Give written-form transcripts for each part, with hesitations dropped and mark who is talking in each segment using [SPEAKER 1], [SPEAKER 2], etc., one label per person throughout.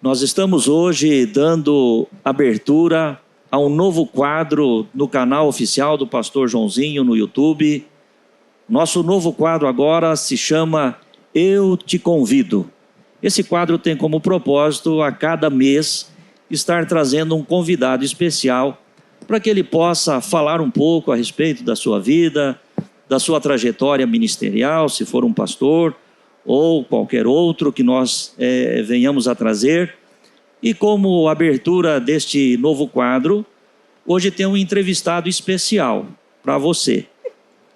[SPEAKER 1] Nós estamos hoje dando abertura a um novo quadro no canal oficial do Pastor Joãozinho no YouTube. Nosso novo quadro agora se chama Eu Te Convido. Esse quadro tem como propósito, a cada mês, estar trazendo um convidado especial para que ele possa falar um pouco a respeito da sua vida, da sua trajetória ministerial, se for um pastor ou qualquer outro que nós venhamos a trazer. E como abertura deste novo quadro, hoje tem um entrevistado especial para você.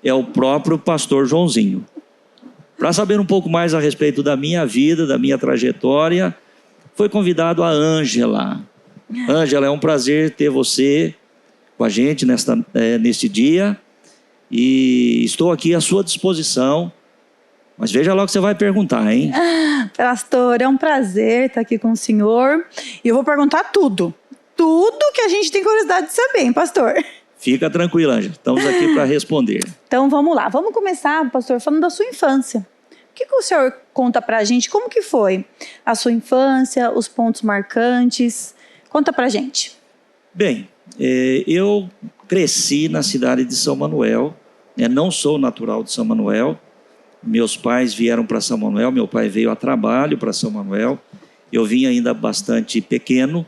[SPEAKER 1] É o próprio pastor Joãozinho. Para saber um pouco mais a respeito da minha vida, da minha trajetória, foi convidado a Ângela. Ângela, é um prazer ter você com a gente neste dia. E estou aqui à sua disposição. Mas veja lá o que você vai perguntar, hein?
[SPEAKER 2] Pastor, é um prazer estar aqui com o senhor. E eu vou perguntar tudo. Tudo que a gente tem curiosidade de saber, hein, pastor?
[SPEAKER 1] Fica tranquilo, Ângela. Estamos aqui para responder.
[SPEAKER 2] Então, vamos lá. Vamos começar, pastor, falando da sua infância. O que o senhor conta pra gente? Como que foi a sua infância, os pontos marcantes? Conta pra gente.
[SPEAKER 1] Bem, eu cresci na cidade de São Manuel. Não sou natural de São Manuel. Meus pais vieram para São Manuel, meu pai veio a trabalho para São Manuel. Eu vim ainda bastante pequeno,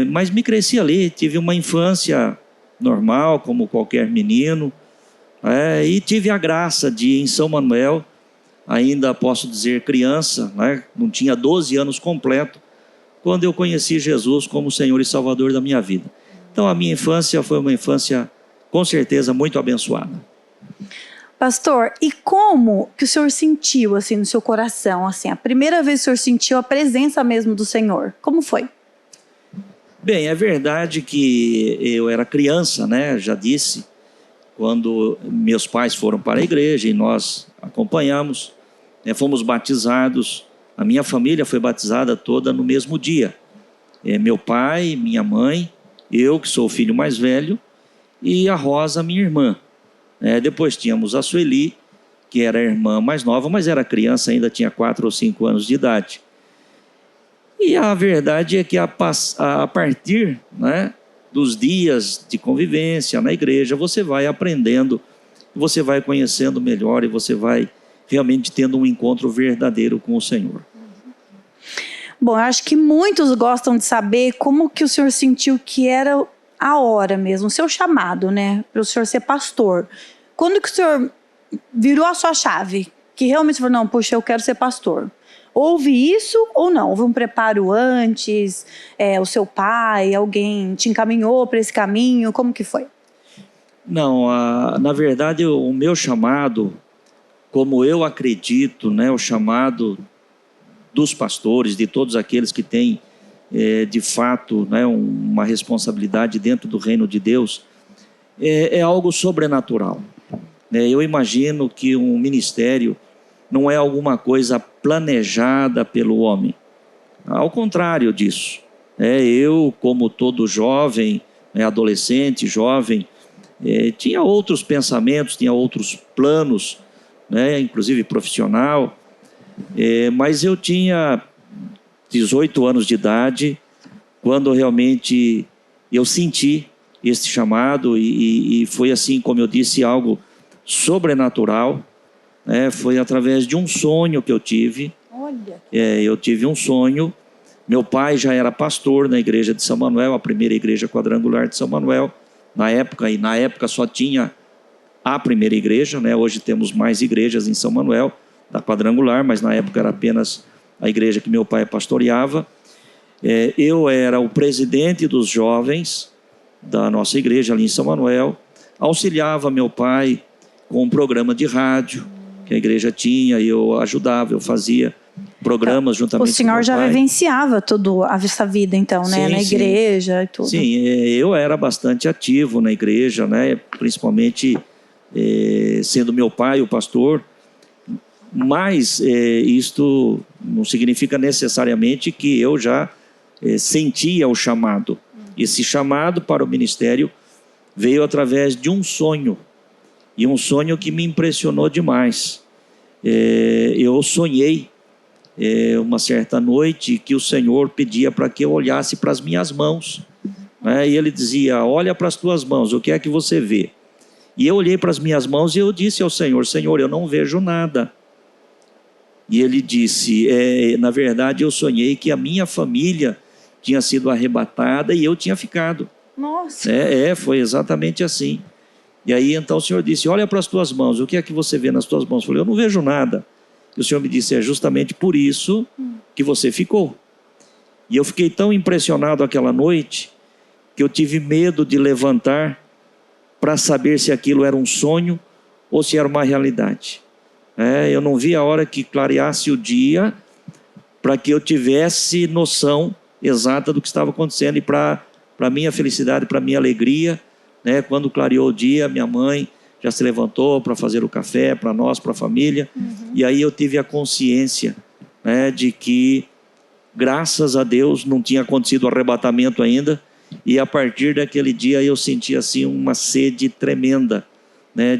[SPEAKER 1] mas me cresci ali, tive uma infância normal, como qualquer menino, e tive a graça de, em São Manuel, ainda posso dizer criança, não tinha 12 anos completo, quando eu conheci Jesus como Senhor e Salvador da minha vida. Então a minha infância foi uma infância, com certeza, muito abençoada.
[SPEAKER 2] Pastor, e como que o senhor sentiu, assim, no seu coração, assim, a primeira vez que o senhor sentiu a presença mesmo do Senhor? Como foi?
[SPEAKER 1] Bem, é verdade que eu era criança, já disse, quando meus pais foram para a igreja e nós acompanhamos, fomos batizados, a minha família foi batizada toda no mesmo dia. Meu pai, minha mãe, eu que sou o filho mais velho, e a Rosa, minha irmã. Depois tínhamos a Sueli, que era a irmã mais nova, mas era criança, ainda tinha 4 ou 5 anos de idade. E a verdade é que a partir dos dias de convivência na igreja, você vai aprendendo, você vai conhecendo melhor e você vai realmente tendo um encontro verdadeiro com o Senhor.
[SPEAKER 2] Bom, eu acho que muitos gostam de saber como que o senhor sentiu que era a hora mesmo, o seu chamado, para o senhor ser pastor. Quando que o senhor virou a sua chave? Que realmente falou, não, puxa, eu quero ser pastor. Houve isso ou não? Houve um preparo antes? O seu pai, alguém te encaminhou para esse caminho? Como que foi?
[SPEAKER 1] Não, na verdade, o meu chamado, como eu acredito, o chamado dos pastores, de todos aqueles que têm de fato, uma responsabilidade dentro do reino de Deus, é algo sobrenatural. Eu imagino que um ministério não é alguma coisa planejada pelo homem. Ao contrário disso. Eu, como todo jovem, adolescente, jovem, tinha outros pensamentos, tinha outros planos, inclusive profissional, mas eu tinha 18 anos de idade, quando realmente eu senti este chamado e foi assim, como eu disse, algo sobrenatural, foi através de um sonho que eu tive.
[SPEAKER 2] Olha.
[SPEAKER 1] Eu tive um sonho, meu pai já era pastor na igreja de São Manuel, a primeira igreja quadrangular de São Manuel, na época só tinha a primeira igreja, hoje temos mais igrejas em São Manuel, da quadrangular, mas na época era apenas a igreja que meu pai pastoreava. Eu era o presidente dos jovens da nossa igreja ali em São Manuel, auxiliava meu pai com um programa de rádio que a igreja tinha, e eu ajudava, eu fazia programas juntamente com meu pai.
[SPEAKER 2] O senhor já vivenciava toda essa vida, então,
[SPEAKER 1] sim,
[SPEAKER 2] na igreja e tudo.
[SPEAKER 1] Sim, eu era bastante ativo na igreja, principalmente sendo meu pai o pastor. Mas isto não significa necessariamente que eu já sentia o chamado. Esse chamado para o ministério veio através de um sonho, e um sonho que me impressionou demais. Eu sonhei uma certa noite que o Senhor pedia para que eu olhasse para as minhas mãos. E ele dizia, olha para as tuas mãos, o que é que você vê? E eu olhei para as minhas mãos e eu disse ao Senhor, Senhor, eu não vejo nada. E ele disse, na verdade eu sonhei que a minha família tinha sido arrebatada e eu tinha ficado.
[SPEAKER 2] Nossa.
[SPEAKER 1] Foi exatamente assim. E aí então o Senhor disse, olha para as tuas mãos, o que é que você vê nas tuas mãos? Eu falei, eu não vejo nada. E o Senhor me disse, é justamente por isso que você ficou. E eu fiquei tão impressionado aquela noite que eu tive medo de levantar para saber se aquilo era um sonho ou se era uma realidade. Eu não vi a hora que clareasse o dia para que eu tivesse noção exata do que estava acontecendo. E para minha felicidade, para minha alegria, quando clareou o dia, minha mãe já se levantou para fazer o café para nós, para a família. E aí eu tive a consciência de que, graças a Deus, não tinha acontecido o arrebatamento ainda. E a partir daquele dia eu senti assim uma sede tremenda,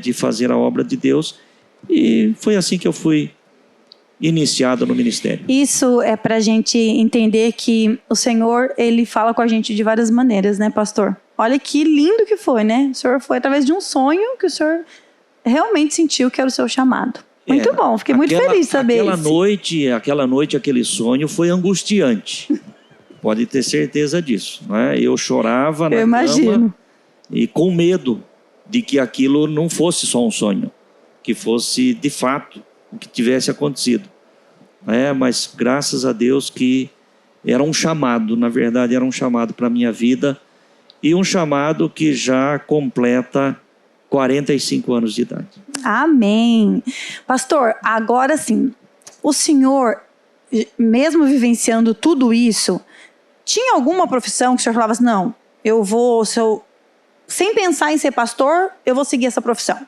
[SPEAKER 1] de fazer a obra de Deus. E foi assim que eu fui iniciado no ministério.
[SPEAKER 2] Isso é para a gente entender que o Senhor, ele fala com a gente de várias maneiras, né, pastor? Olha que lindo que foi, né? O Senhor foi através de um sonho que o Senhor realmente sentiu que era o seu chamado. Muito bom, fiquei muito feliz de saber isso.
[SPEAKER 1] Aquela noite, aquele sonho foi angustiante. Pode ter certeza disso. Eu chorava na cama e com medo de que aquilo não fosse só um sonho, que fosse de fato o que tivesse acontecido. Mas graças a Deus que era um chamado, na verdade era um chamado para a minha vida, e um chamado que já completa 45 anos de idade.
[SPEAKER 2] Amém. Pastor, agora sim, o senhor, mesmo vivenciando tudo isso, tinha alguma profissão que o senhor falava assim, não, sem pensar em ser pastor, eu vou seguir essa profissão?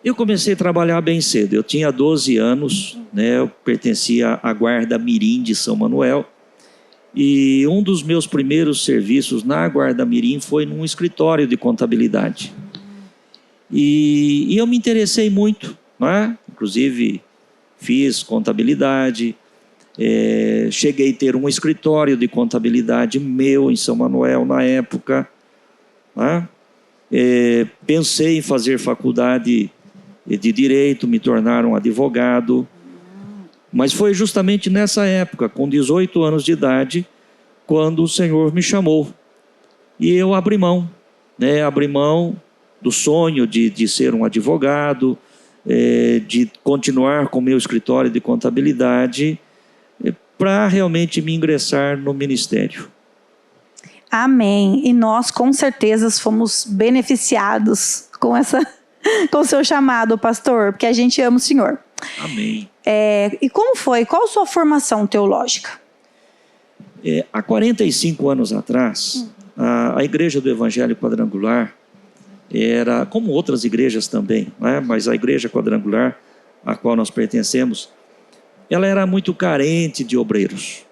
[SPEAKER 1] Eu comecei a trabalhar bem cedo. Eu tinha 12 anos, eu pertencia à Guarda Mirim de São Manuel. E um dos meus primeiros serviços na Guarda Mirim foi num escritório de contabilidade. E eu me interessei muito, Inclusive, fiz contabilidade. Cheguei a ter um escritório de contabilidade meu em São Manuel na época. Pensei em fazer faculdade de Direito, me tornar um advogado. Mas foi justamente nessa época, com 18 anos de idade, quando o Senhor me chamou. E eu abri mão, abri mão do sonho de ser um advogado, de continuar com o meu escritório de contabilidade, para realmente me ingressar no ministério.
[SPEAKER 2] Amém. E nós, com certeza, fomos beneficiados com o seu chamado, pastor, porque a gente ama o Senhor.
[SPEAKER 1] Amém.
[SPEAKER 2] E como foi? Qual a sua formação teológica?
[SPEAKER 1] Há 45 anos atrás, a Igreja do Evangelho Quadrangular era, como outras igrejas também, mas a Igreja Quadrangular, a qual nós pertencemos, ela era muito carente de obreiros.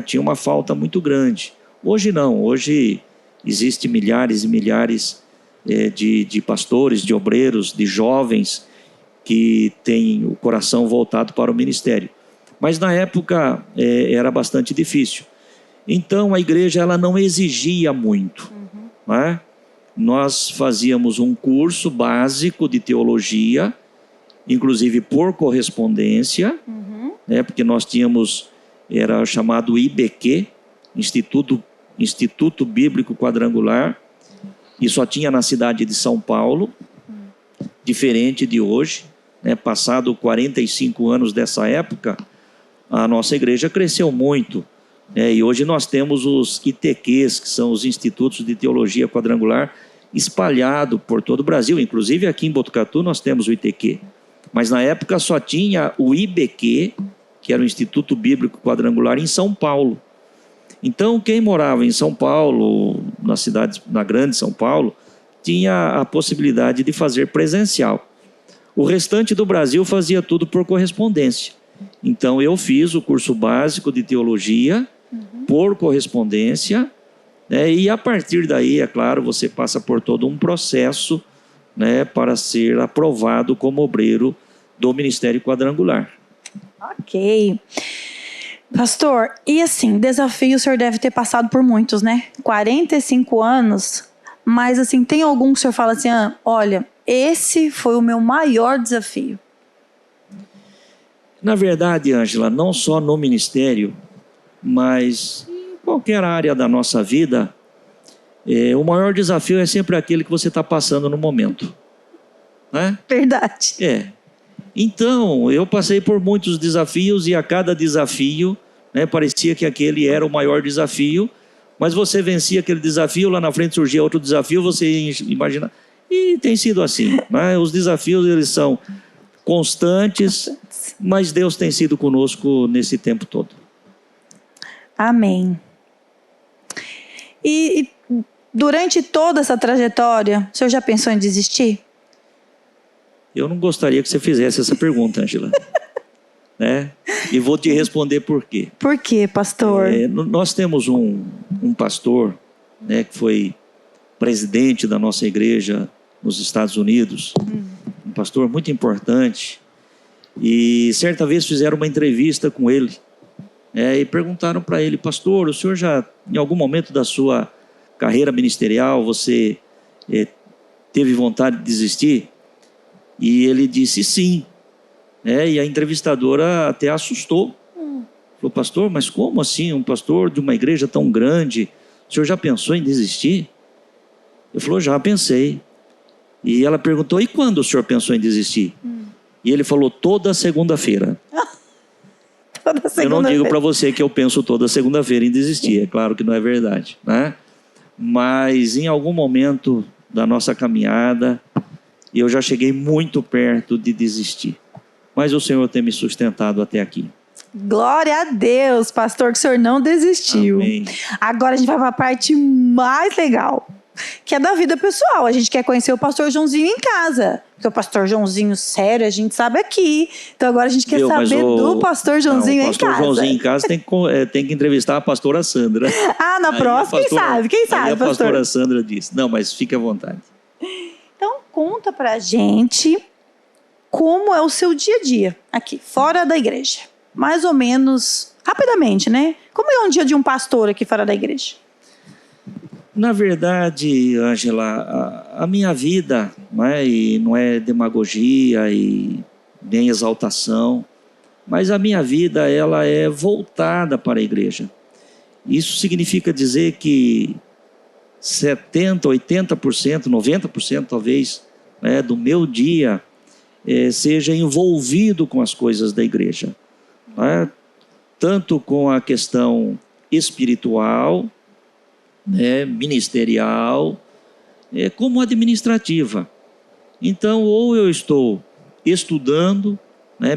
[SPEAKER 1] Tinha uma falta muito grande. Hoje não, hoje existem milhares e milhares de pastores, de obreiros, de jovens que têm o coração voltado para o ministério. Mas na época era bastante difícil. Então a igreja ela não exigia muito. Nós fazíamos um curso básico de teologia, inclusive por correspondência, porque nós tínhamos, era chamado IBQ, Instituto Bíblico Quadrangular, e só tinha na cidade de São Paulo, diferente de hoje, passado 45 anos dessa época, a nossa igreja cresceu muito, e hoje nós temos os ITQs, que são os Institutos de Teologia Quadrangular, espalhado por todo o Brasil, inclusive aqui em Botucatu nós temos o ITQ, mas na época só tinha o IBQ, que era o Instituto Bíblico Quadrangular em São Paulo. Então quem morava em São Paulo, na grande São Paulo, tinha a possibilidade de fazer presencial. O restante do Brasil fazia tudo por correspondência. Então eu fiz o curso básico de teologia por correspondência, e a partir daí, é claro, você passa por todo um processo, para ser aprovado como obreiro do Ministério Quadrangular.
[SPEAKER 2] Ok. Pastor, e assim, desafio o senhor deve ter passado por muitos, né? 45 anos, mas assim, tem algum que o senhor fala assim, olha, esse foi o meu maior desafio?
[SPEAKER 1] Na verdade, Ângela, não só no ministério, mas em qualquer área da nossa vida, o maior desafio é sempre aquele que você está passando no momento, né?
[SPEAKER 2] Verdade.
[SPEAKER 1] Então, eu passei por muitos desafios e a cada desafio, né, parecia que aquele era o maior desafio, mas você vencia aquele desafio, lá na frente surgia outro desafio, você imagina. E tem sido assim, né? Os desafios, eles são constantes, mas Deus tem sido conosco nesse tempo todo.
[SPEAKER 2] Amém. E durante toda essa trajetória, o senhor já pensou em desistir?
[SPEAKER 1] Eu não gostaria que você fizesse essa pergunta, Ângela. Né? E vou te responder por quê.
[SPEAKER 2] Por quê, pastor?
[SPEAKER 1] Nós temos um pastor, né, que foi presidente da nossa igreja nos Estados Unidos, um pastor muito importante, e certa vez fizeram uma entrevista com ele, e perguntaram para ele, pastor, o senhor já, em algum momento da sua carreira ministerial, você teve vontade de desistir? E ele disse sim. E a entrevistadora até assustou. Falou, pastor, mas como assim? Um pastor de uma igreja tão grande, o senhor já pensou em desistir? Ele falou, já pensei. E ela perguntou, e quando o senhor pensou em desistir? E ele falou, toda segunda-feira.
[SPEAKER 2] Toda segunda-feira.
[SPEAKER 1] Eu não digo para você que eu penso toda segunda-feira em desistir, é claro que não é verdade, né? Mas em algum momento da nossa caminhada, eu já cheguei muito perto de desistir. Mas o Senhor tem me sustentado até aqui.
[SPEAKER 2] Glória a Deus, pastor, que o senhor não desistiu.
[SPEAKER 1] Amém.
[SPEAKER 2] Agora a gente vai para a parte mais legal, que é da vida pessoal. A gente quer conhecer o pastor Joãozinho em casa. Porque o pastor Joãozinho, sério, a gente sabe aqui. Então agora a gente quer saber do pastor Joãozinho em casa.
[SPEAKER 1] O pastor Joãozinho em casa tem que entrevistar a pastora Sandra.
[SPEAKER 2] Na próxima, quem sabe,
[SPEAKER 1] a pastora Sandra disse. Não, mas fique à vontade.
[SPEAKER 2] Então conta pra gente como é o seu dia a dia aqui, fora da igreja. Mais ou menos, rapidamente, né? Como é um dia de um pastor aqui fora da igreja?
[SPEAKER 1] Na verdade, Ângela, a minha vida e não é demagogia e nem exaltação, mas a minha vida ela é voltada para a igreja. Isso significa dizer que 70%, 80%, 90% talvez do meu dia seja envolvido com as coisas da igreja. Tanto com a questão espiritual, ministerial, como administrativa. Então, ou eu estou estudando,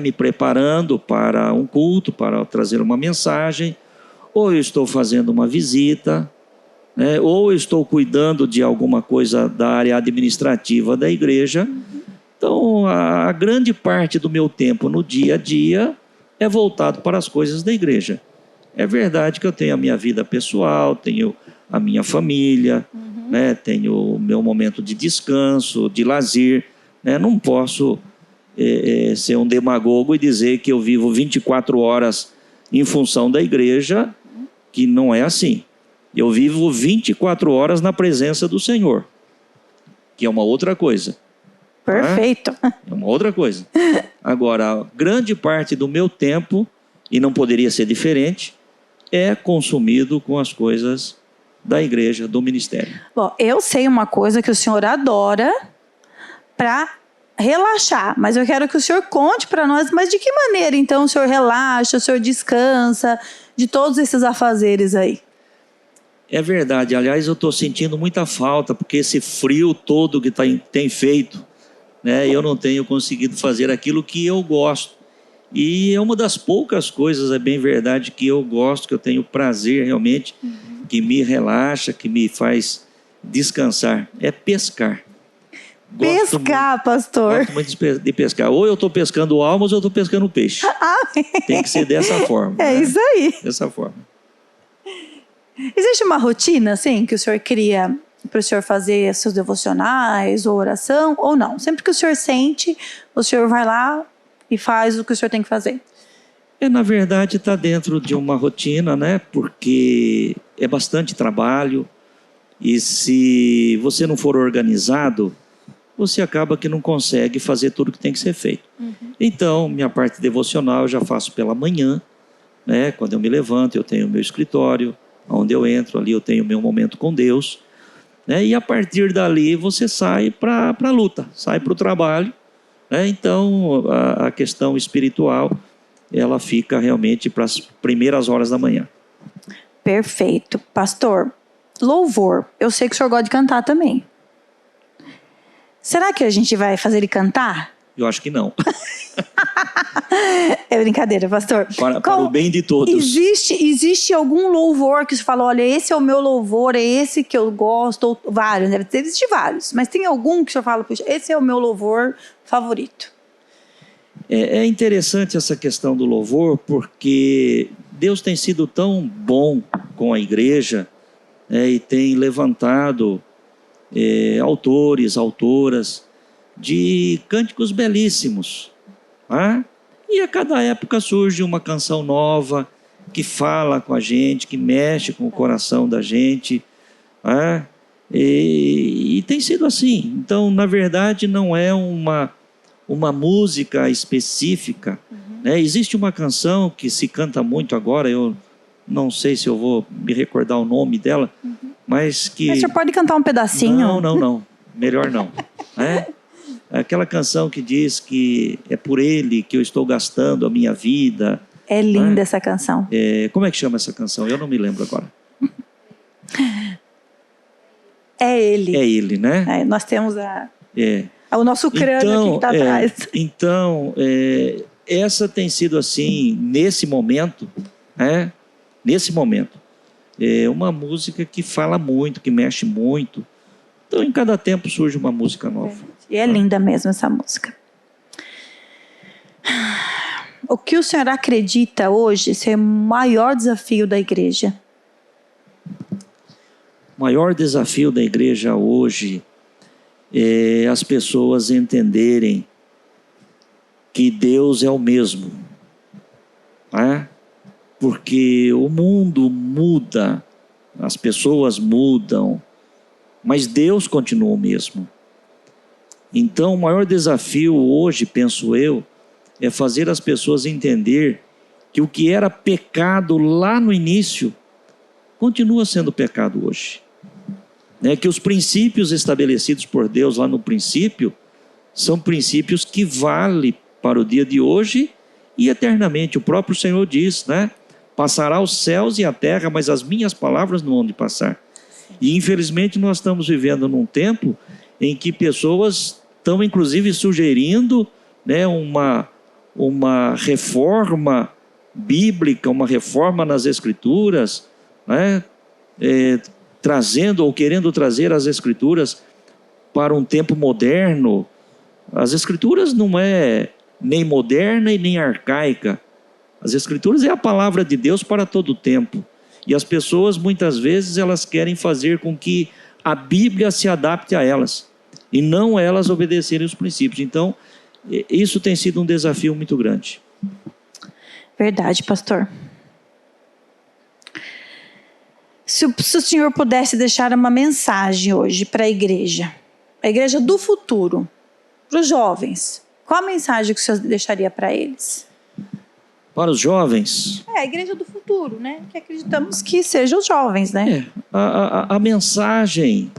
[SPEAKER 1] me preparando para um culto, para trazer uma mensagem, ou eu estou fazendo uma visita, ou eu estou cuidando de alguma coisa da área administrativa da igreja. Então, a grande parte do meu tempo no dia a dia é voltado para as coisas da igreja. É verdade que eu tenho a minha vida pessoal, tenho a minha família, tenho o meu momento de descanso, de lazer. Não posso ser um demagogo e dizer que eu vivo 24 horas em função da igreja, que não é assim. Eu vivo 24 horas na presença do Senhor, que é uma outra coisa.
[SPEAKER 2] Perfeito.
[SPEAKER 1] É uma outra coisa. Agora, grande parte do meu tempo, e não poderia ser diferente, é consumido com as coisas da igreja, do ministério.
[SPEAKER 2] Bom, eu sei uma coisa que o senhor adora para relaxar, mas eu quero que o senhor conte para nós, mas de que maneira então o senhor relaxa, o senhor descansa de todos esses afazeres aí?
[SPEAKER 1] É verdade, aliás eu estou sentindo muita falta, porque esse frio todo que tem feito, eu não tenho conseguido fazer aquilo que eu gosto. E é uma das poucas coisas, é bem verdade, que eu gosto, que eu tenho prazer realmente, que me relaxa, que me faz descansar, é pescar.
[SPEAKER 2] Pescar, pastor.
[SPEAKER 1] Gosto muito de pescar. Ou eu estou pescando almas ou eu estou pescando peixe. Tem que ser dessa forma.
[SPEAKER 2] Isso aí.
[SPEAKER 1] Dessa forma.
[SPEAKER 2] Existe uma rotina, assim, que o senhor cria para o senhor fazer seus devocionais ou oração, ou não? Sempre que o senhor sente, o senhor vai lá e faz o que o senhor tem que fazer?
[SPEAKER 1] Na verdade, está dentro de uma rotina, né? Porque é bastante trabalho e se você não for organizado, você acaba que não consegue fazer tudo que tem que ser feito. Então, minha parte devocional eu já faço pela manhã, né? Quando eu me levanto, eu tenho o meu escritório, onde eu entro ali, eu tenho o meu momento com Deus, né? E a partir dali você sai para a luta, sai para o trabalho, né? Então, a questão espiritual, ela fica realmente para as primeiras horas da manhã.
[SPEAKER 2] Perfeito. Pastor, louvor. Eu sei que o senhor gosta de cantar também. Será que a gente vai fazer ele cantar?
[SPEAKER 1] Eu acho que não.
[SPEAKER 2] É brincadeira, pastor.
[SPEAKER 1] Para o bem de todos.
[SPEAKER 2] Existe algum louvor que você fala, olha, esse é o meu louvor, é esse que eu gosto, ou vários, deve existir vários, mas tem algum que o senhor fala, puxa, esse é o meu louvor favorito?
[SPEAKER 1] É interessante essa questão do louvor, porque Deus tem sido tão bom com a igreja, e tem levantado autores, autoras de cânticos belíssimos. Tá? E a cada época surge uma canção nova que fala com a gente, que mexe com o coração da gente. Tá? E tem sido assim. Então, na verdade, não é uma música específica. Né? Existe uma canção que se canta muito agora, eu não sei se eu vou me recordar o nome dela, mas que...
[SPEAKER 2] Mas o senhor pode cantar um pedacinho?
[SPEAKER 1] Não. Melhor não. Aquela canção que diz que é por ele que eu estou gastando a minha vida.
[SPEAKER 2] É linda essa canção.
[SPEAKER 1] Como é que chama essa canção? Eu não me lembro agora.
[SPEAKER 2] É ele.
[SPEAKER 1] É ele, né?
[SPEAKER 2] Nós temos o nosso crânio aqui que está atrás.
[SPEAKER 1] Então, essa tem sido assim, nesse momento, uma música que fala muito, que mexe muito. Então, em cada tempo surge uma música nova.
[SPEAKER 2] E é linda mesmo essa música. O que o senhor acredita hoje ser o maior desafio da igreja?
[SPEAKER 1] O maior desafio da igreja hoje é as pessoas entenderem que Deus é o mesmo. Porque o mundo muda, as pessoas mudam, mas Deus continua o mesmo. Então, o maior desafio hoje, penso eu, é fazer as pessoas entender que o que era pecado lá no início, continua sendo pecado hoje. Que os princípios estabelecidos por Deus lá no princípio, são princípios que valem para o dia de hoje e eternamente. O próprio Senhor diz, passará os céus e a terra, mas as minhas palavras não hão de passar. E infelizmente nós estamos vivendo num tempo em que pessoas estão inclusive sugerindo uma reforma bíblica, uma reforma nas Escrituras, trazendo ou querendo trazer as Escrituras para um tempo moderno. As Escrituras não é nem moderna e nem arcaica. As Escrituras é a palavra de Deus para todo o tempo. E as pessoas, muitas vezes, elas querem fazer com que a Bíblia se adapte a elas, e não elas obedecerem os princípios. Então, isso tem sido um desafio muito grande.
[SPEAKER 2] Verdade, pastor. Se o senhor pudesse deixar uma mensagem hoje para a igreja do futuro, para os jovens, qual a mensagem que o senhor deixaria para eles?
[SPEAKER 1] Para os jovens?
[SPEAKER 2] A igreja do futuro, que acreditamos que sejam os jovens,
[SPEAKER 1] A mensagem,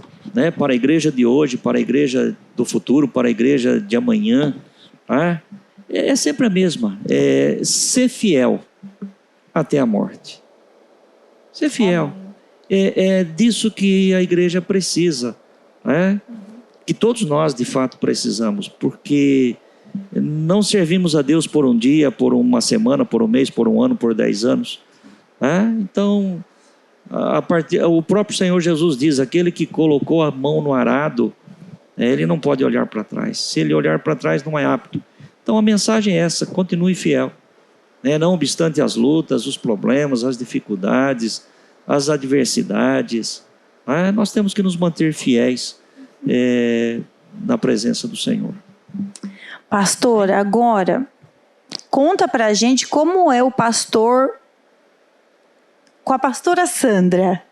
[SPEAKER 1] para a igreja de hoje, para a igreja do futuro, para a igreja de amanhã, é sempre a mesma. Ser fiel até a morte. Ser fiel. É disso que a igreja precisa, que todos nós de fato precisamos, porque não servimos a Deus por um dia, por uma semana, por um mês, por um ano, por 10 anos. Então, o próprio Senhor Jesus diz, aquele que colocou a mão no arado, ele não pode olhar para trás. Se ele olhar para trás, não é apto. Então a mensagem é essa, continue fiel. Não obstante as lutas, os problemas, as dificuldades, as adversidades, nós temos que nos manter fiéis na presença do Senhor.
[SPEAKER 2] Pastor, agora, conta pra gente como é o pastor com a pastora Sandra.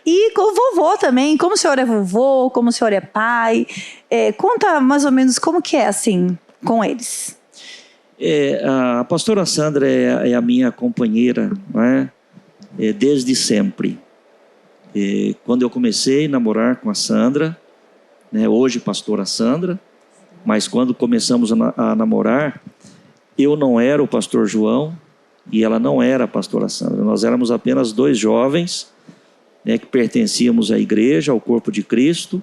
[SPEAKER 2] E com o vovô também, como o senhor é vovô, como o senhor é pai. Conta mais ou menos como que é assim com eles.
[SPEAKER 1] A pastora Sandra é a minha companheira, não é? Desde sempre. Quando eu comecei a namorar com a Sandra, né, hoje pastora Sandra, mas quando começamos a namorar, eu não era o pastor João e ela não era a pastora Sandra. Nós éramos apenas dois jovens, né, que pertencíamos à igreja, ao corpo de Cristo.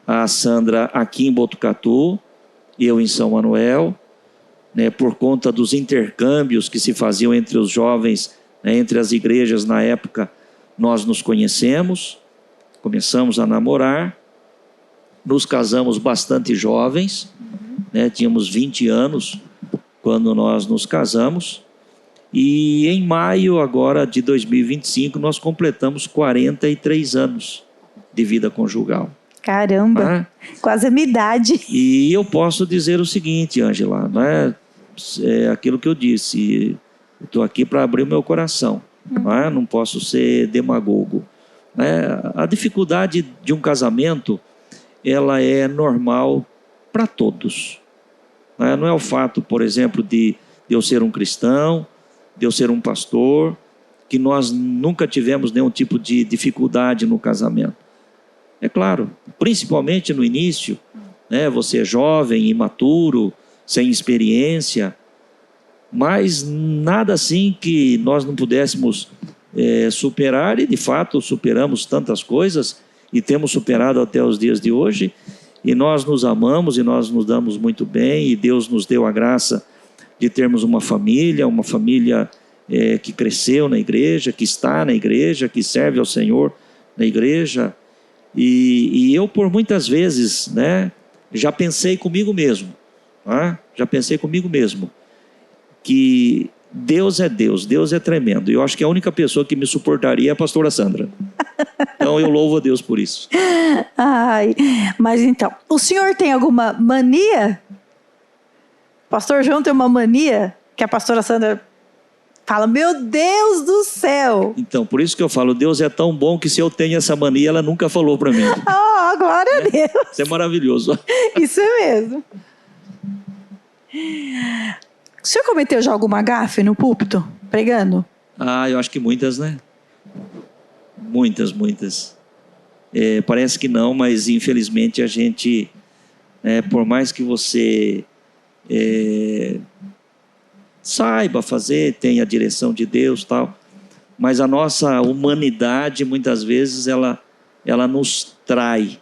[SPEAKER 1] A Sandra aqui em Botucatu, eu em São Manuel, né, por conta dos intercâmbios que se faziam entre os jovens, né, entre as igrejas na época, nós nos conhecemos, começamos a namorar, nos casamos bastante jovens, né, tínhamos 20 anos quando nós nos casamos, e em maio agora de 2025 nós completamos 43 anos de vida conjugal.
[SPEAKER 2] Caramba, quase a minha idade.
[SPEAKER 1] E eu posso dizer o seguinte, Ângela, é aquilo que eu disse, estou aqui para abrir o meu coração, não posso ser demagogo. A dificuldade de um casamento, ela é normal para todos. Não é o fato, por exemplo, de eu ser um cristão, de eu ser um pastor, que nós nunca tivemos nenhum tipo de dificuldade no casamento. É claro, principalmente no início, né, você é jovem, imaturo, sem experiência, mas nada assim que nós não pudéssemos superar, e de fato superamos tantas coisas e temos superado até os dias de hoje, e nós nos amamos e nós nos damos muito bem, e Deus nos deu a graça de termos uma família que cresceu na igreja, que está na igreja, que serve ao Senhor na igreja, e eu por muitas vezes, né, já pensei comigo mesmo, que Deus é Deus, Deus é tremendo, e eu acho que a única pessoa que me suportaria é a pastora Sandra. Então eu louvo a Deus por isso.
[SPEAKER 2] Ai, mas então, o senhor tem alguma mania? Pastor João tem uma mania que a pastora Sandra fala, meu Deus do céu.
[SPEAKER 1] Então, por isso que eu falo, Deus é tão bom que se eu tenho essa mania, ela nunca falou para mim.
[SPEAKER 2] Oh, glória a Deus.
[SPEAKER 1] Isso é maravilhoso.
[SPEAKER 2] Isso é mesmo. O senhor cometeu já alguma gafe no púlpito, pregando?
[SPEAKER 1] Eu acho que muitas, né? Muitas. Parece que não, mas infelizmente a gente, por mais que você saiba fazer, tenha a direção de Deus, tal, mas a nossa humanidade muitas vezes ela nos trai,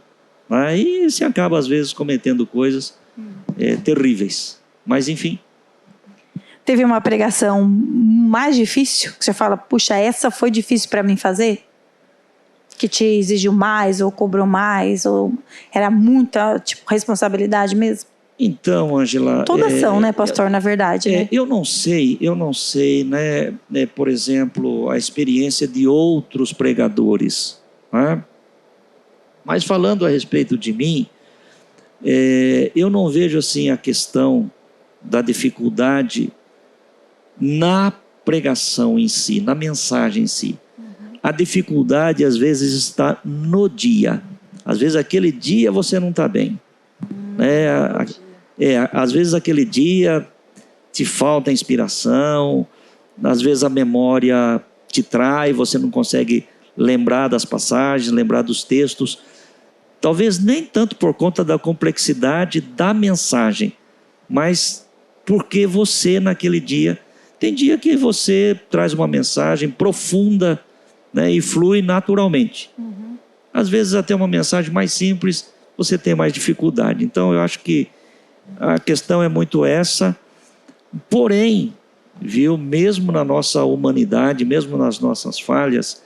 [SPEAKER 1] e se acaba às vezes cometendo coisas terríveis, mas enfim.
[SPEAKER 2] Teve uma pregação mais difícil que você fala, puxa, essa foi difícil para mim fazer? Que te exigiu mais ou cobrou mais, ou era muita responsabilidade mesmo?
[SPEAKER 1] Então, Ângela...
[SPEAKER 2] Todas são, né, pastor, na verdade. Né?
[SPEAKER 1] Eu não sei, né, por exemplo, a experiência de outros pregadores. Né? Mas falando a respeito de mim, eu não vejo assim a questão da dificuldade na pregação em si, na mensagem em si. A dificuldade às vezes está no dia. Às vezes aquele dia você não está bem. Às vezes aquele dia te falta inspiração, às vezes a memória te trai, você não consegue lembrar das passagens, lembrar dos textos. Talvez nem tanto por conta da complexidade da mensagem, mas porque você naquele dia... Tem dia que você traz uma mensagem profunda, né, e flui naturalmente. Às vezes até uma mensagem mais simples, você tem mais dificuldade. Então eu acho que a questão é muito essa. Porém, mesmo na nossa humanidade, mesmo nas nossas falhas,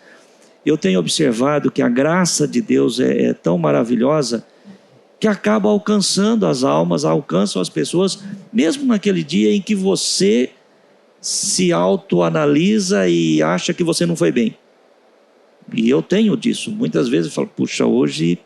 [SPEAKER 1] eu tenho observado que a graça de Deus é tão maravilhosa que acaba alcançando as almas, alcançam as pessoas, mesmo naquele dia em que você se autoanalisa e acha que você não foi bem. E eu tenho disso. Muitas vezes eu falo, puxa, hoje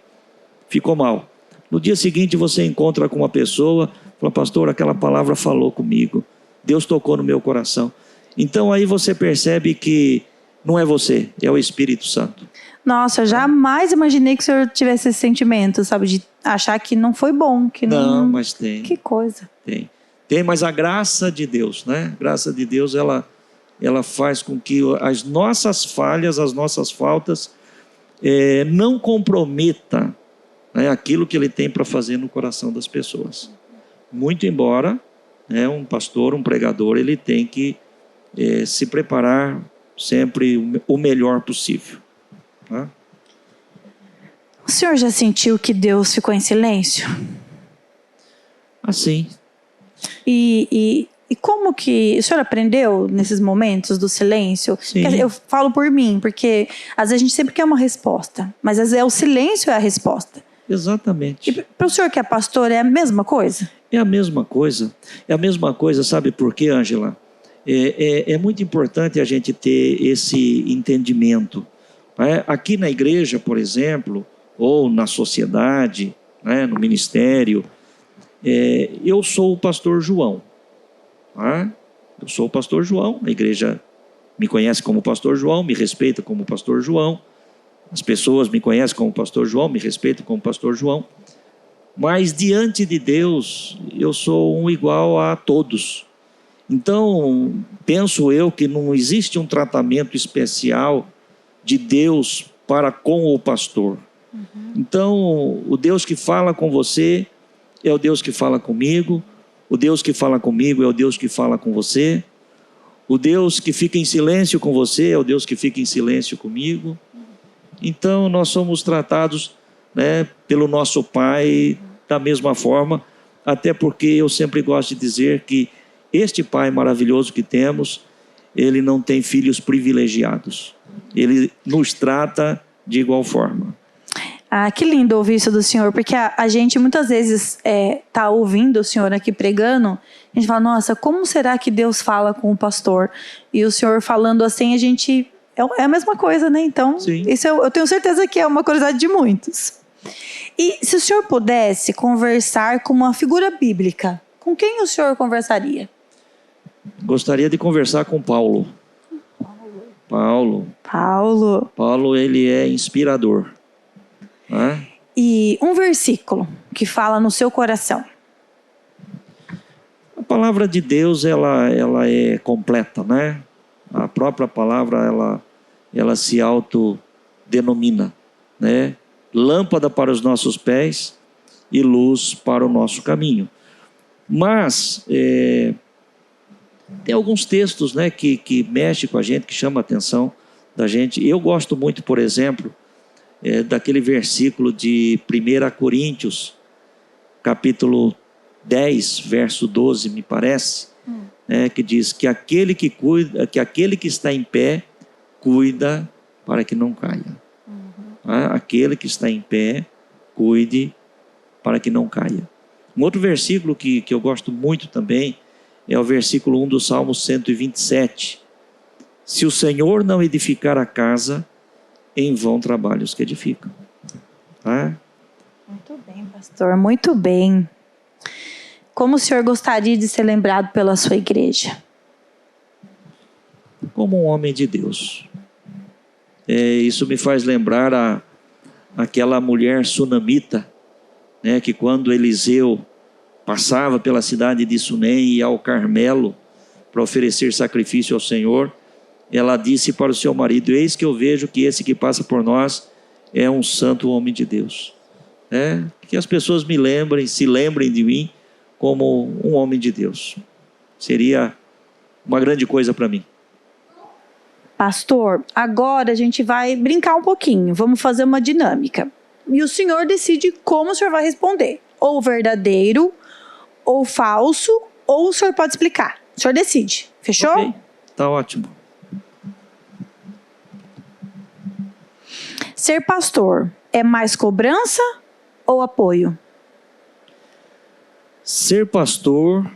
[SPEAKER 1] ficou mal. No dia seguinte você encontra com uma pessoa, Fala, pastor, aquela palavra falou comigo. Deus tocou no meu coração. Então aí você percebe que não é você, é o Espírito Santo.
[SPEAKER 2] Nossa, eu jamais imaginei que o senhor tivesse esse sentimento, sabe? De achar que não foi bom, que não...
[SPEAKER 1] Não, mas tem.
[SPEAKER 2] Que coisa.
[SPEAKER 1] Tem, mas a graça de Deus, né? A graça de Deus, ela faz com que as nossas falhas, as nossas faltas, não comprometa, né, aquilo que Ele tem para fazer no coração das pessoas. Muito embora, né, um pastor, um pregador, ele tem que se preparar sempre o melhor possível. Tá?
[SPEAKER 2] O senhor já sentiu que Deus ficou em silêncio?
[SPEAKER 1] Assim.
[SPEAKER 2] E como que o senhor aprendeu nesses momentos do silêncio?
[SPEAKER 1] Sim.
[SPEAKER 2] Eu falo por mim, porque às vezes a gente sempre quer uma resposta, mas às vezes o silêncio é a resposta.
[SPEAKER 1] Exatamente.
[SPEAKER 2] E para o senhor que é pastor, é a mesma coisa?
[SPEAKER 1] É a mesma coisa. É a mesma coisa, sabe por quê, Ângela? É muito importante a gente ter esse entendimento. Aqui na igreja, por exemplo, ou na sociedade, né, no ministério, eu sou o pastor João. Eu sou o pastor João, a igreja me conhece como pastor João, me respeita como pastor João, as pessoas me conhecem como pastor João, me respeitam como pastor João, mas diante de Deus eu sou um igual a todos. Então, penso eu que não existe um tratamento especial de Deus para com o pastor. Então, o Deus que fala com você é o Deus que fala comigo, o Deus que fala comigo é o Deus que fala com você, o Deus que fica em silêncio com você é o Deus que fica em silêncio comigo. Então, nós somos tratados, né, pelo nosso Pai da mesma forma, até porque eu sempre gosto de dizer que este Pai maravilhoso que temos, Ele não tem filhos privilegiados. Ele nos trata de igual forma.
[SPEAKER 2] Ah, que lindo ouvir isso do senhor, porque a gente muitas vezes tá ouvindo o senhor aqui pregando, a gente fala, nossa, como será que Deus fala com o pastor? E o senhor falando assim, a gente... É a mesma coisa, né? Então, sim, isso eu tenho certeza que é uma curiosidade de muitos. E se o senhor pudesse conversar com uma figura bíblica, com quem o senhor conversaria?
[SPEAKER 1] Gostaria de conversar com Paulo. Paulo, ele é inspirador.
[SPEAKER 2] E um versículo que fala no seu coração.
[SPEAKER 1] A palavra de Deus, ela é completa, né? A própria palavra, ela se autodenomina, né? Lâmpada para os nossos pés e luz para o nosso caminho. Mas tem alguns textos, né, que mexem com a gente, que chamam a atenção da gente. Eu gosto muito, por exemplo, daquele versículo de 1 Coríntios, capítulo 10, verso 12, me parece, que diz que aquele que está em pé, cuida para que não caia. Aquele que está em pé, cuide para que não caia. Um outro versículo que eu gosto muito também é o versículo 1 do Salmo 127. Se o Senhor não edificar a casa, em vão trabalham os que edificam.
[SPEAKER 2] Muito bem, pastor, muito bem. Como o senhor gostaria de ser lembrado pela sua igreja?
[SPEAKER 1] Como um homem de Deus. Isso me faz lembrar aquela mulher sunamita, né, que quando Eliseu passava pela cidade de Sunem e ia ao Carmelo para oferecer sacrifício ao Senhor, ela disse para o seu marido: eis que eu vejo que esse que passa por nós é um santo homem de Deus. Que as pessoas se lembrem de mim como um homem de Deus. Seria uma grande coisa para mim.
[SPEAKER 2] Pastor, agora a gente vai brincar um pouquinho, vamos fazer uma dinâmica. E o senhor decide como o senhor vai responder. Ou verdadeiro, ou falso, ou o senhor pode explicar. O senhor decide, fechou?
[SPEAKER 1] Ok, tá ótimo.
[SPEAKER 2] Ser pastor é mais cobrança ou apoio?
[SPEAKER 1] Ser pastor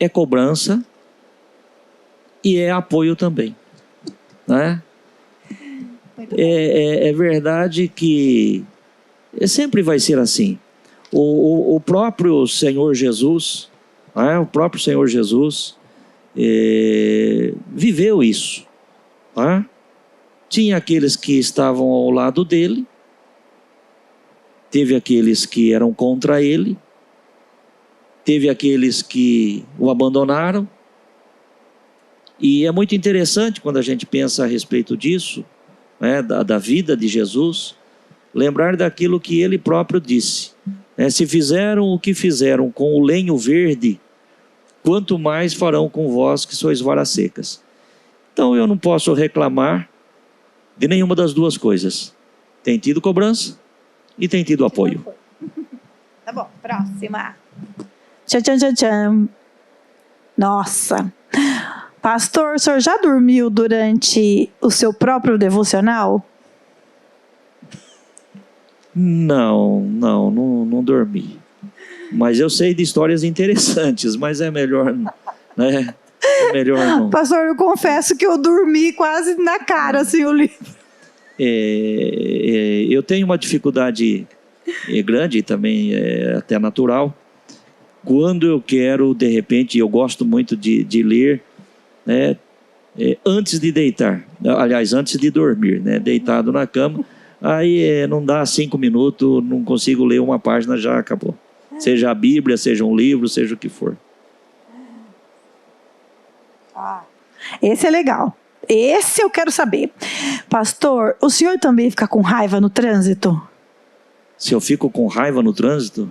[SPEAKER 1] é cobrança e é apoio também, né? É verdade que sempre vai ser assim. O próprio Senhor Jesus, o próprio Senhor Jesus viveu isso. Tinha aqueles que estavam ao lado dele, teve aqueles que eram contra ele, teve aqueles que o abandonaram. E é muito interessante quando a gente pensa a respeito disso, da vida de Jesus, lembrar daquilo que ele próprio disse. Se fizeram o que fizeram com o lenho verde, quanto mais farão com vós que sois varas secas. Então eu não posso reclamar de nenhuma das duas coisas. Tem tido cobrança e tem tido apoio.
[SPEAKER 2] Tá bom, próxima. Tchan, tchan, tchan, tchan. Nossa. Pastor, o senhor já dormiu durante o seu próprio devocional? Não dormi. Mas eu sei de histórias interessantes, mas é melhor, né? É melhor não. Pastor, eu confesso que eu dormi quase na cara, assim, o livro.
[SPEAKER 1] Eu tenho uma dificuldade grande, também até natural. Quando eu quero, de repente, eu gosto muito de ler, antes de deitar. Aliás, antes de dormir, deitado na cama. Aí não dá 5 minutos, não consigo ler uma página, já acabou. Seja a Bíblia, seja um livro, seja o que for.
[SPEAKER 2] Esse é legal. Esse eu quero saber. Pastor, o senhor também fica com raiva no trânsito?
[SPEAKER 1] Se eu fico com raiva no trânsito?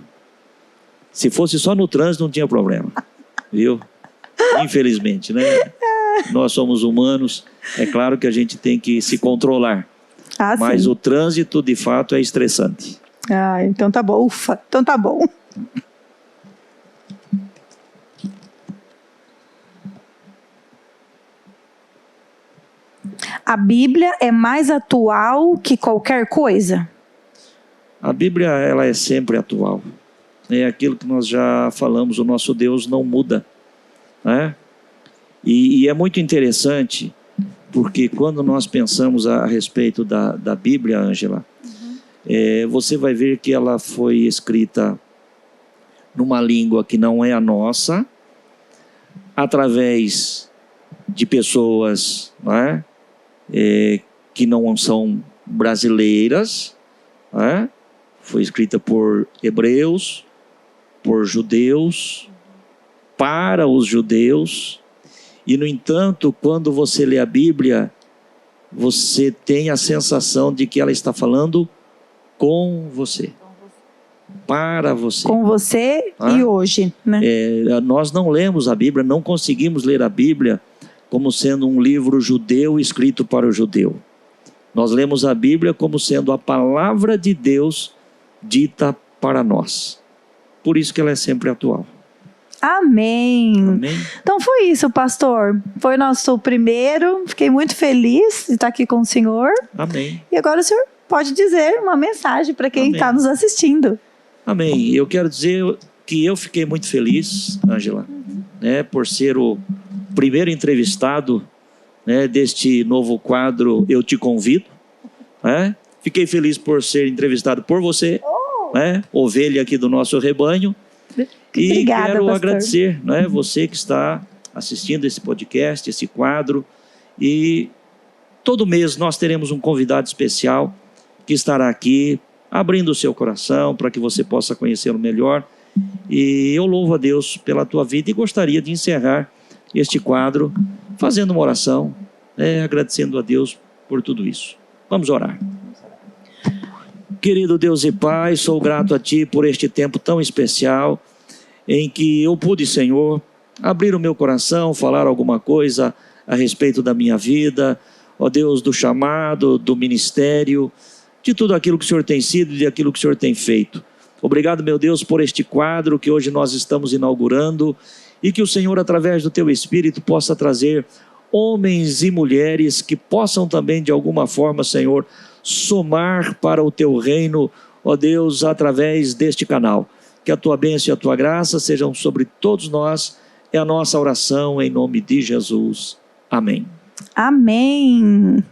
[SPEAKER 1] Se fosse só no trânsito não tinha problema. Viu? Infelizmente, né? Nós somos humanos. É claro que a gente tem que se controlar. Mas
[SPEAKER 2] sim.
[SPEAKER 1] O trânsito, de fato, é estressante.
[SPEAKER 2] Então tá bom. Ufa, então tá bom. A Bíblia é mais atual que qualquer coisa?
[SPEAKER 1] A Bíblia, ela é sempre atual. É aquilo que nós já falamos, o nosso Deus não muda. E é muito interessante, porque quando nós pensamos a respeito da Bíblia, Ângela, você vai ver que ela foi escrita numa língua que não é a nossa, através de pessoas que não são brasileiras, foi escrita por hebreus, por judeus, para os judeus. E, no entanto, quando você lê a Bíblia, você tem a sensação de que ela está falando com você, para você.
[SPEAKER 2] Com você e hoje, né?
[SPEAKER 1] Nós não lemos a Bíblia, não conseguimos ler a Bíblia como sendo um livro judeu escrito para o judeu. Nós lemos a Bíblia como sendo a palavra de Deus dita para nós. Por isso que ela é sempre atual.
[SPEAKER 2] Amém.
[SPEAKER 1] Amém.
[SPEAKER 2] Então foi isso, pastor. Foi nosso primeiro. Fiquei muito feliz de estar aqui com o senhor.
[SPEAKER 1] Amém.
[SPEAKER 2] E agora o senhor pode dizer uma mensagem para quem está nos assistindo.
[SPEAKER 1] Amém. Eu quero dizer que eu fiquei muito feliz, Ângela, por ser o primeiro entrevistado deste novo quadro Eu Te Convido. Fiquei feliz por ser entrevistado por você, ovelha aqui do nosso rebanho. E
[SPEAKER 2] obrigada,
[SPEAKER 1] quero
[SPEAKER 2] pastor.
[SPEAKER 1] agradecer você que está assistindo esse podcast, esse quadro. E todo mês nós teremos um convidado especial que estará aqui abrindo o seu coração para que você possa conhecê-lo melhor. E eu louvo a Deus pela tua vida e gostaria de encerrar este quadro fazendo uma oração, agradecendo a Deus por tudo isso. Vamos orar. Querido Deus e Pai, sou grato a Ti por este tempo tão especial em que eu pude, Senhor, abrir o meu coração, falar alguma coisa a respeito da minha vida, ó Deus, do chamado, do ministério, de tudo aquilo que o Senhor tem sido e de aquilo que o Senhor tem feito. Obrigado, meu Deus, por este quadro que hoje nós estamos inaugurando e que o Senhor, através do Teu Espírito, possa trazer homens e mulheres que possam também, de alguma forma, Senhor, somar para o Teu reino, ó Deus, através deste canal. Que a Tua bênção e a Tua graça sejam sobre todos nós. É a nossa oração em nome de Jesus. Amém.
[SPEAKER 2] Amém.